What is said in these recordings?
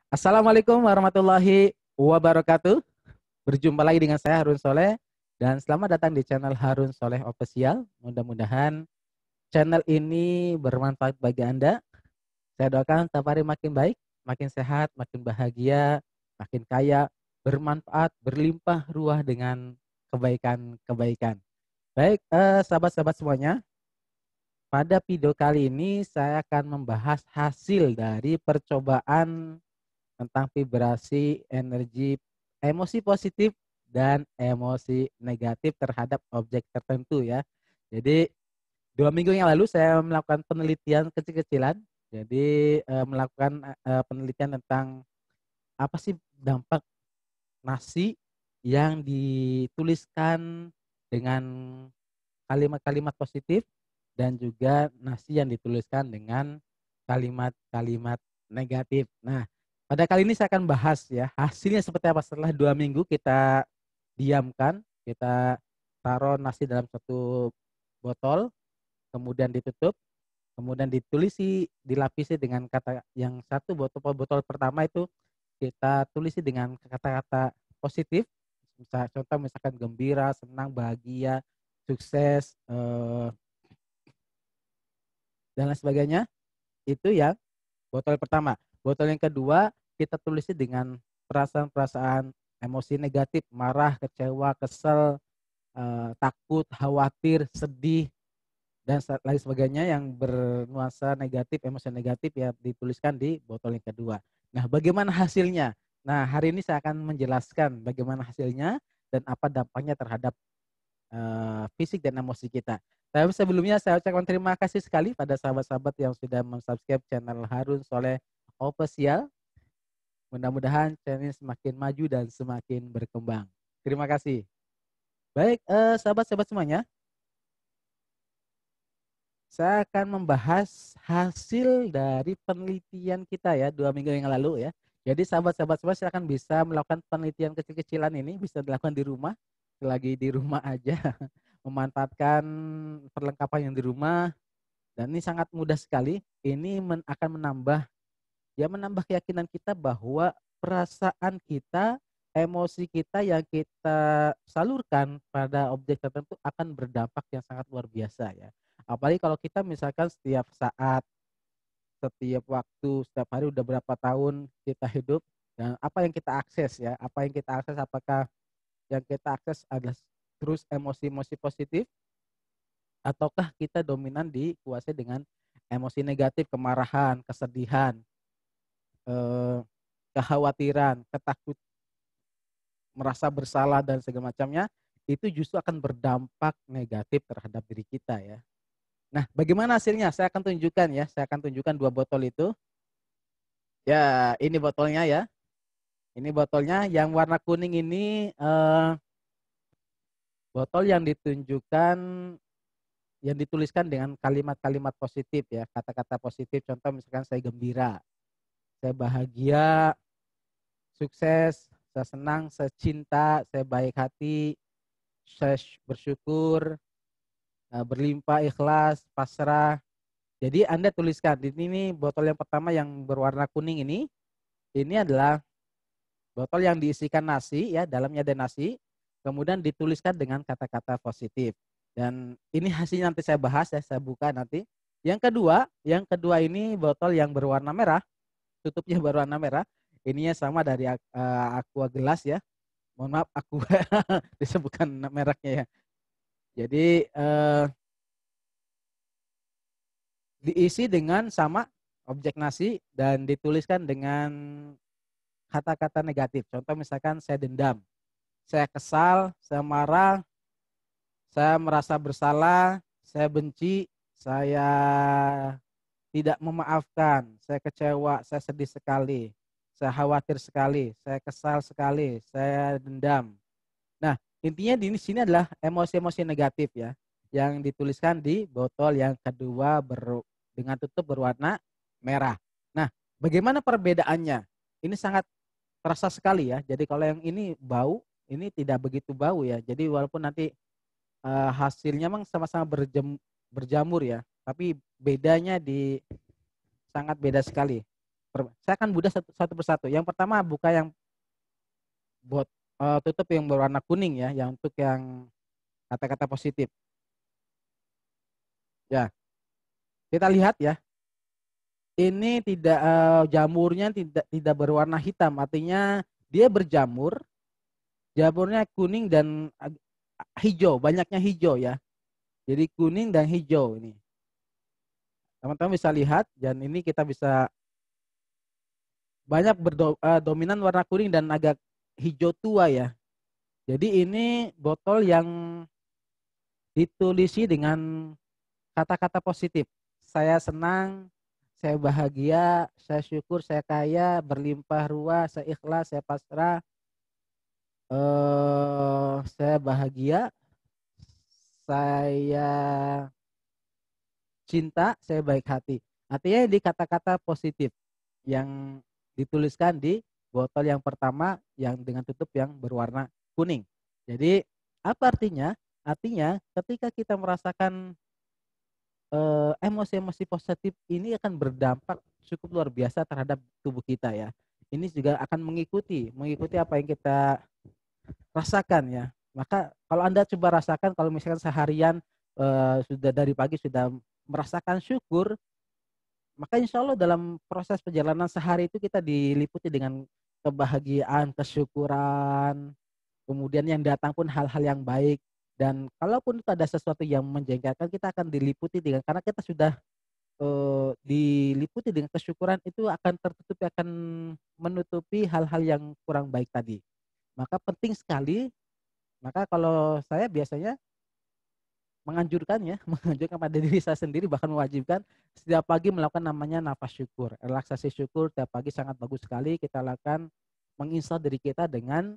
Assalamualaikum warahmatullahi wabarakatuh. Berjumpa lagi dengan saya Harun Soleh dan selamat datang di channel Harun Soleh Official. Mudah-mudahan channel ini bermanfaat bagi Anda. Saya doakan setiap hari makin baik, makin sehat, makin bahagia, makin kaya, bermanfaat, berlimpah ruah dengan kebaikan-kebaikan. Baik, sahabat-sahabat semuanya, pada video kali ini saya akan membahas hasil dari percobaan tentang vibrasi energi emosi positif dan emosi negatif terhadap objek tertentu ya. Jadi 2 minggu yang lalu saya melakukan penelitian kecil-kecilan. Jadi melakukan penelitian tentang apa sih dampak nasi yang dituliskan dengan kalimat-kalimat positif dan juga nasi yang dituliskan dengan kalimat-kalimat negatif. Nah, pada kali ini saya akan bahas ya hasilnya seperti apa setelah 2 minggu kita diamkan, kita taruh nasi dalam satu botol, kemudian ditutup, kemudian dilapisi dengan kata yang satu botol pertama itu kita tulisi dengan kata-kata positif, contoh misalkan gembira, senang, bahagia, sukses, dan lain sebagainya. Itu yang botol pertama. Botol yang kedua kita tulisi dengan perasaan-perasaan emosi negatif, marah, kecewa, kesel, takut, khawatir, sedih, dan lain sebagainya yang bernuansa negatif, emosi negatif ya dituliskan di botol yang kedua. Nah, bagaimana hasilnya? Nah, hari ini saya akan menjelaskan bagaimana hasilnya dan apa dampaknya terhadap fisik dan emosi kita. Tapi sebelumnya saya ucapkan terima kasih sekali pada sahabat-sahabat yang sudah mensubscribe channel Harun Soleh Official. Mudah-mudahan channel ini semakin maju dan semakin berkembang. Terima kasih. Baik, sahabat-sahabat semuanya, saya akan membahas hasil dari penelitian kita ya 2 minggu yang lalu ya. Jadi sahabat-sahabat semua silakan bisa melakukan penelitian kecil-kecilan ini, bisa dilakukan di rumah, lagi di rumah aja, memanfaatkan perlengkapan yang di rumah, dan ini sangat mudah sekali. Ini akan menambah keyakinan kita bahwa perasaan kita, emosi kita yang kita salurkan pada objek tertentu akan berdampak yang sangat luar biasa ya. Apalagi kalau kita misalkan setiap saat, setiap waktu, setiap hari udah berapa tahun kita hidup, dan apa yang kita akses ya, apa yang kita akses, apakah yang kita akses adalah terus emosi-emosi positif, ataukah kita dominan dikuasai dengan emosi negatif, kemarahan, kesedihan, eh, kekhawatiran, ketakut, merasa bersalah dan segala macamnya, itu justru akan berdampak negatif terhadap diri kita ya. Nah, bagaimana hasilnya? Saya akan tunjukkan ya. Saya akan tunjukkan dua botol itu. Ya, ini botolnya ya. Ini botolnya yang warna kuning ini botol yang ditunjukkan, yang dituliskan dengan kalimat-kalimat positif ya, kata-kata positif. Contoh misalkan saya gembira, saya bahagia, sukses, saya senang, saya cinta, saya baik hati, saya bersyukur, berlimpah, ikhlas, pasrah. Jadi Anda tuliskan di sini botol yang pertama yang berwarna kuning ini adalah botol yang diisikan nasi ya, dalamnya ada nasi, kemudian dituliskan dengan kata-kata positif. Dan ini hasilnya nanti saya bahas ya, saya buka nanti. Yang kedua ini botol yang berwarna merah, tutupnya berwarna merah. Ininya sama dari Aqua gelas ya. Mohon maaf, Aqua disebutkan mereknya ya. Jadi diisi dengan sama objek nasi dan dituliskan dengan kata-kata negatif. Contoh misalkan saya dendam, saya kesal, saya marah, saya merasa bersalah, saya benci, saya tidak memaafkan, saya kecewa, saya sedih sekali, saya khawatir sekali, saya kesal sekali, saya dendam. Nah, intinya di sini adalah emosi-emosi negatif ya, yang dituliskan di botol yang kedua dengan tutup berwarna merah. Nah, bagaimana perbedaannya? Ini sangat terasa sekali ya. Jadi kalau yang ini bau, ini tidak begitu bau ya. Jadi walaupun nanti hasilnya memang sama-sama berjamur ya, tapi bedanya sangat beda sekali. Saya akan bedah satu persatu. Yang pertama buka yang tutup yang berwarna kuning ya, yang untuk yang kata-kata positif. Ya, kita lihat ya. Ini tidak jamurnya tidak berwarna hitam, artinya dia berjamur, jamurnya kuning dan hijau, banyaknya hijau ya. Jadi kuning dan hijau ini. Teman-teman bisa lihat dan ini kita bisa banyak dominan warna kuning dan agak hijau tua ya. Jadi ini botol yang ditulisi dengan kata-kata positif. Saya senang, saya bahagia, saya syukur, saya kaya, berlimpah ruah, saya ikhlas, saya pasrah, saya bahagia, saya cinta, saya baik hati. Artinya di kata-kata positif yang dituliskan di botol yang pertama yang dengan tutup yang berwarna kuning. Jadi apa artinya? Artinya ketika kita merasakan emosi-emosi positif ini akan berdampak cukup luar biasa terhadap tubuh kita ya. Ini juga akan mengikuti apa yang kita rasakan ya. Maka kalau Anda coba rasakan, kalau misalkan seharian sudah dari pagi sudah merasakan syukur, maka insya Allah dalam proses perjalanan sehari itu kita diliputi dengan kebahagiaan, kesyukuran, kemudian yang datang pun hal-hal yang baik. Dan kalaupun itu ada sesuatu yang menjengkelkan, kita akan diliputi dengan, karena kita sudah diliputi dengan kesyukuran, itu akan tertutupi, akan menutupi hal-hal yang kurang baik tadi. Maka penting sekali, maka kalau saya biasanya menganjurkan ya, menganjurkan pada diri saya sendiri, bahkan mewajibkan setiap pagi melakukan namanya nafas syukur. Relaksasi syukur setiap pagi sangat bagus sekali kita lakukan, menginstal diri kita dengan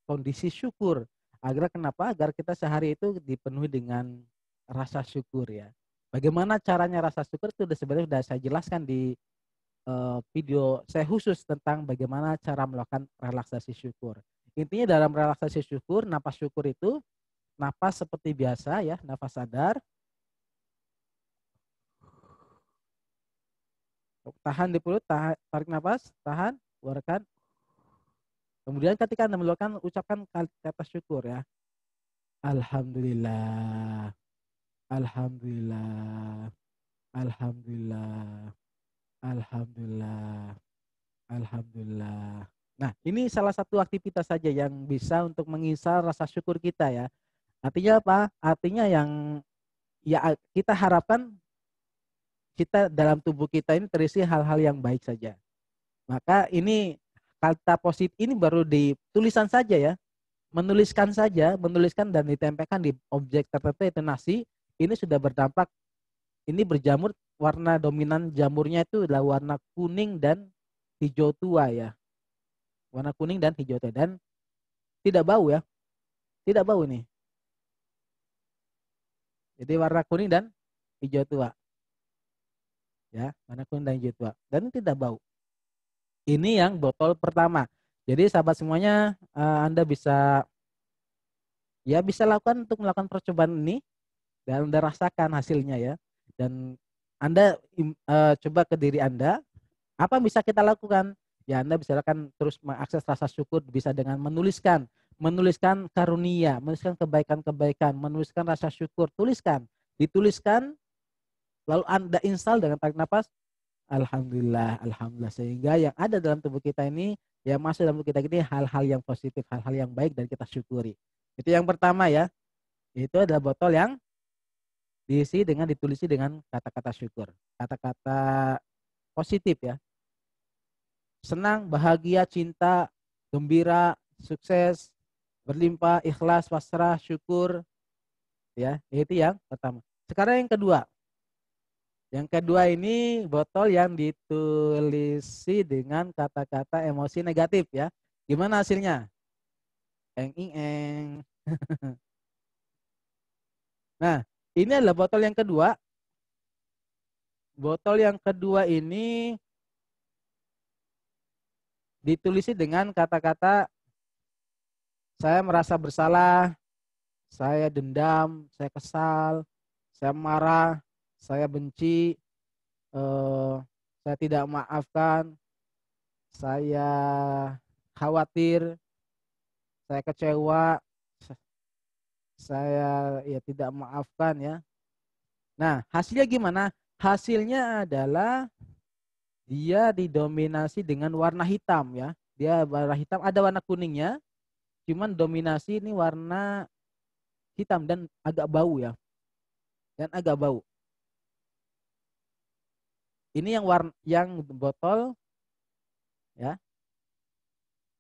kondisi syukur. Agar kenapa? Agar kita sehari itu dipenuhi dengan rasa syukur ya. Bagaimana caranya rasa syukur itu sebenarnya sudah saya jelaskan di video saya khusus tentang bagaimana cara melakukan relaksasi syukur. Intinya dalam relaksasi syukur, napas syukur itu napas seperti biasa ya, napas sadar. Tahan di perut, tarik napas, tahan, keluarkan. Kemudian ketika Anda melakukan, ucapkan kata syukur ya. Alhamdulillah, alhamdulillah, alhamdulillah, alhamdulillah, alhamdulillah. Nah, ini salah satu aktivitas saja yang bisa untuk mengisar rasa syukur kita ya. Artinya apa? Artinya yang ya kita harapkan kita dalam tubuh kita ini terisi hal-hal yang baik saja. Maka ini kata positif ini baru di tulisan saja ya. Menuliskan dan ditempelkan di objek tertentu itu nasi, ini sudah berdampak, ini berjamur, warna dominan jamurnya itu adalah warna kuning dan hijau tua ya. Warna kuning dan hijau tua dan tidak bau ya. Tidak bau ini. Jadi warna kuning dan hijau tua. Ya, warna kuning dan hijau tua dan tidak bau. Ini yang botol pertama. Jadi sahabat semuanya, Anda bisa lakukan untuk melakukan percobaan ini dan Anda rasakan hasilnya ya. Dan Anda coba ke diri Anda, apa yang bisa kita lakukan? Ya Anda bisa lakukan terus mengakses rasa syukur, bisa dengan menuliskan karunia, menuliskan kebaikan-kebaikan, menuliskan rasa syukur, dituliskan, lalu Anda install dengan tarik nafas, alhamdulillah, alhamdulillah, sehingga yang ada dalam tubuh kita ini, yang masuk dalam tubuh kita ini hal-hal yang positif, hal-hal yang baik dan kita syukuri. Itu yang pertama ya. Itu adalah botol yang ditulisi dengan kata-kata syukur, kata-kata positif ya. Senang, bahagia, cinta, gembira, sukses, berlimpah, ikhlas, pasrah, syukur ya. Itu yang pertama. Sekarang yang kedua. Yang kedua ini botol yang ditulisi dengan kata-kata emosi negatif ya. Gimana hasilnya? Eng ing eng. Nah, ini adalah botol yang kedua. Botol yang kedua ini ditulisi dengan kata-kata saya merasa bersalah, saya dendam, saya kesal, saya marah, saya benci, saya tidak maafkan, saya khawatir, saya kecewa, saya ya tidak maafkan ya. Nah, hasilnya gimana? Hasilnya adalah dia didominasi dengan warna hitam ya. Dia warna hitam, ada warna kuningnya, cuman dominasi ini warna hitam dan agak bau ya. Dan agak bau. Ini yang botol ya.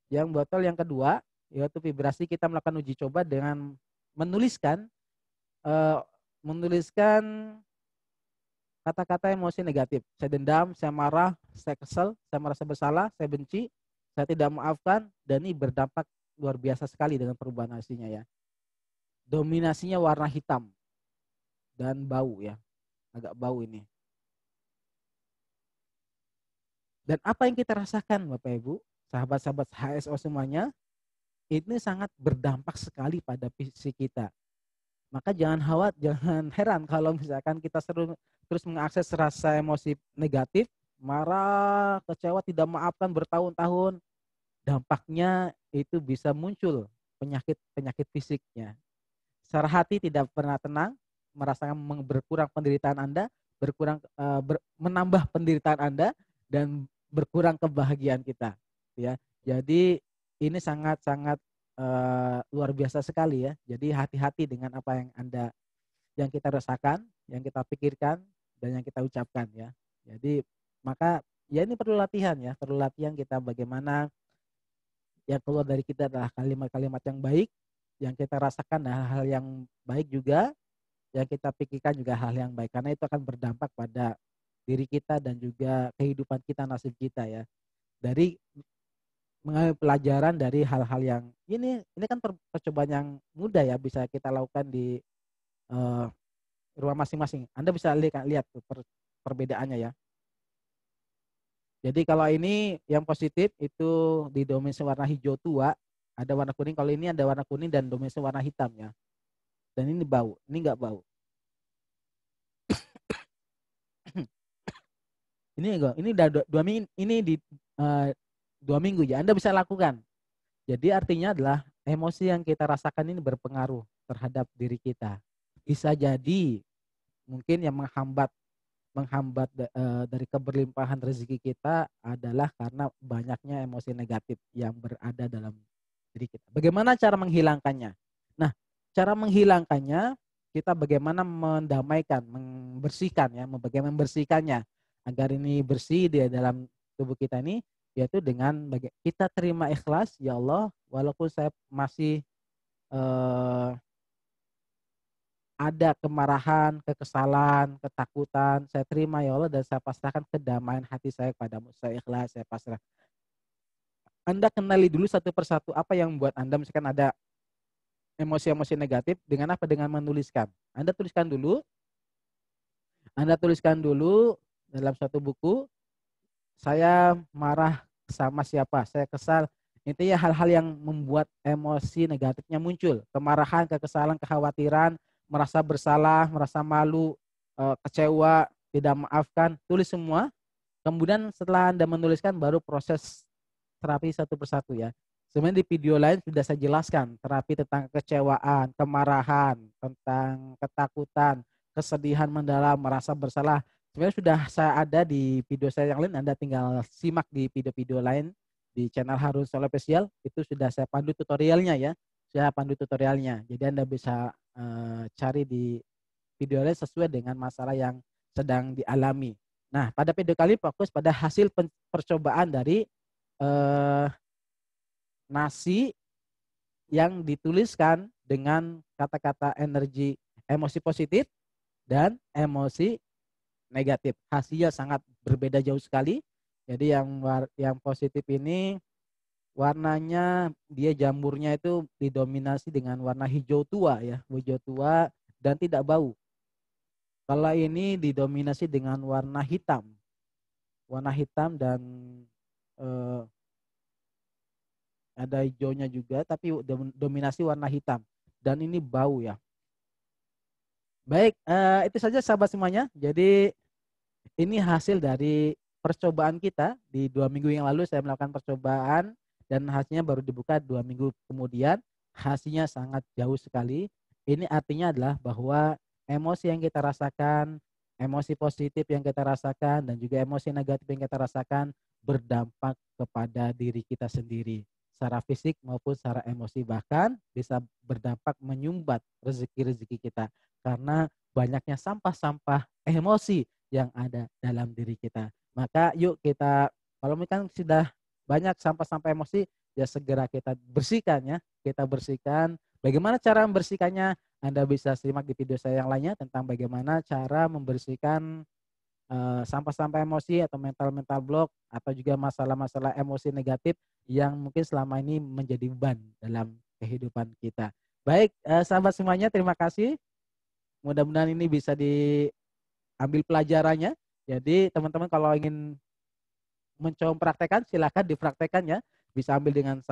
Yang botol yang kedua yaitu vibrasi, kita melakukan uji coba dengan menuliskan eh, menuliskan kata-kata emosi negatif. Saya dendam, saya marah, saya kesel, saya merasa bersalah, saya benci, saya tidak maafkan, dan ini berdampak luar biasa sekali dengan perubahan hasilnya ya. Dominasinya warna hitam dan bau ya, agak bau ini. Dan apa yang kita rasakan Bapak Ibu, sahabat-sahabat HSO semuanya, ini sangat berdampak sekali pada fisik kita. Maka jangan heran kalau misalkan kita terus mengakses rasa emosi negatif, marah, kecewa, tidak maafkan bertahun-tahun, dampaknya itu bisa muncul penyakit fisiknya. Secara hati tidak pernah tenang, merasakan berkurang penderitaan Anda, menambah penderitaan Anda, dan berkurang kebahagiaan kita. Ya, jadi ini sangat-sangat luar biasa sekali ya. Jadi hati-hati dengan apa yang kita rasakan, yang kita pikirkan, dan yang kita ucapkan ya. Jadi maka ya ini perlu latihan ya, perlu latihan kita bagaimana yang keluar dari kita adalah kalimat-kalimat yang baik, yang kita rasakan hal-hal yang baik juga, yang kita pikirkan juga hal yang baik, karena itu akan berdampak pada diri kita dan juga kehidupan kita, nasib kita ya. Dari mengambil pelajaran dari hal-hal yang ini kan percobaan yang mudah ya, bisa kita lakukan di rumah masing-masing. Anda bisa lihat tuh perbedaannya ya. Jadi kalau ini yang positif itu didominasi warna hijau tua, ada warna kuning. Kalau ini ada warna kuning dan dominasi warna hitam ya. Dan ini bau, ini enggak bau. Ini udah dua minggu, ini di 2 minggu ya. Anda bisa lakukan. Jadi artinya adalah emosi yang kita rasakan ini berpengaruh terhadap diri kita. Bisa jadi mungkin yang menghambat dari keberlimpahan rezeki kita adalah karena banyaknya emosi negatif yang berada dalam diri kita. Bagaimana cara menghilangkannya? Nah, cara menghilangkannya kita bagaimana mendamaikan, membersihkan ya, bagaimana membersihkannya agar ini bersih di dalam tubuh kita ini, yaitu dengan kita terima ikhlas, ya Allah, walaupun saya masih ada kemarahan, kekesalan, ketakutan, saya terima ya Allah dan saya pasrahkan kedamaian hati saya kepadamu. Saya ikhlas, saya pasrah. Anda kenali dulu satu persatu apa yang membuat Anda misalkan ada emosi-emosi negatif dengan apa? Dengan menuliskan. Anda tuliskan dulu dalam satu buku, saya marah sama siapa, saya kesal. Intinya hal-hal yang membuat emosi negatifnya muncul. Kemarahan, kekesalan, kekhawatiran, merasa bersalah, merasa malu, kecewa, tidak maafkan, tulis semua. Kemudian setelah Anda menuliskan baru proses terapi satu persatu ya. Sebenarnya di video lain sudah saya jelaskan terapi tentang kecewaan, kemarahan, tentang ketakutan, kesedihan mendalam, merasa bersalah. Sebenarnya sudah saya ada di video saya yang lain, Anda tinggal simak di video-video lain di channel Harun Soleh Official, itu sudah saya pandu tutorialnya ya. Saya pandu tutorialnya. Jadi Anda bisa cari di video lain sesuai dengan masalah yang sedang dialami. Nah, pada video kali fokus pada hasil percobaan dari nasi yang dituliskan dengan kata-kata emosi positif dan emosi negatif. Hasilnya sangat berbeda jauh sekali. Jadi yang positif ini warnanya, dia jamurnya itu didominasi dengan warna hijau tua ya, hijau tua dan tidak bau. Kalau ini didominasi dengan warna hitam dan ada hijaunya juga, tapi dominasi warna hitam dan ini bau ya. Baik, itu saja sahabat semuanya. Jadi ini hasil dari percobaan kita di 2 minggu yang lalu saya melakukan percobaan dan hasilnya baru dibuka 2 minggu kemudian, hasilnya sangat jauh sekali. Ini artinya adalah bahwa emosi yang kita rasakan, emosi positif yang kita rasakan, dan juga emosi negatif yang kita rasakan berdampak kepada diri kita sendiri, secara fisik maupun secara emosi, bahkan bisa berdampak menyumbat rezeki-rezeki kita karena banyaknya sampah-sampah emosi yang ada dalam diri kita. Maka yuk kita, kalau misalkan sudah banyak sampah-sampah emosi, ya segera kita bersihkan ya. Kita bersihkan. Bagaimana cara membersihkannya? Anda bisa simak di video saya yang lainnya tentang bagaimana cara membersihkan sampah-sampah emosi atau mental-mental block atau juga masalah-masalah emosi negatif yang mungkin selama ini menjadi beban dalam kehidupan kita. Baik, sahabat semuanya, terima kasih. Mudah-mudahan ini bisa diambil pelajarannya. Jadi teman-teman kalau ingin mencoba mempraktekkan, silakan dipraktekkan ya. Bisa ambil dengan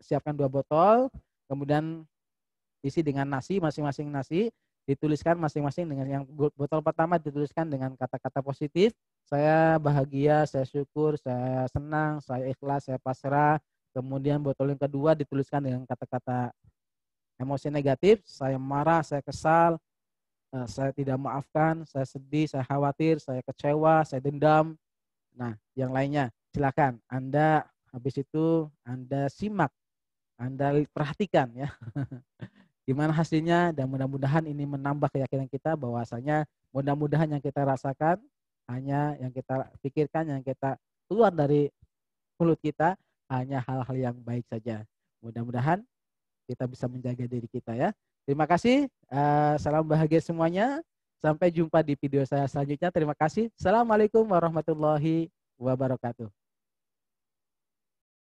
siapkan 2 botol, kemudian isi dengan nasi, masing-masing nasi, dituliskan masing-masing dengan yang botol pertama dituliskan dengan kata-kata positif. Saya bahagia, saya syukur, saya senang, saya ikhlas, saya pasrah. Kemudian botol yang kedua dituliskan dengan kata-kata emosi negatif, saya marah, saya kesal, saya tidak maafkan, saya sedih, saya khawatir, saya kecewa, saya dendam. Nah, yang lainnya silakan Anda habis itu Anda simak, Anda perhatikan ya. Gimana hasilnya, dan mudah-mudahan ini menambah keyakinan kita bahwasanya mudah-mudahan yang kita rasakan hanya yang kita pikirkan, yang kita keluar dari mulut kita hanya hal-hal yang baik saja. Mudah-mudahan kita bisa menjaga diri kita ya. Terima kasih. Salam bahagia semuanya. Sampai jumpa di video saya selanjutnya. Terima kasih. Assalamualaikum warahmatullahi wabarakatuh.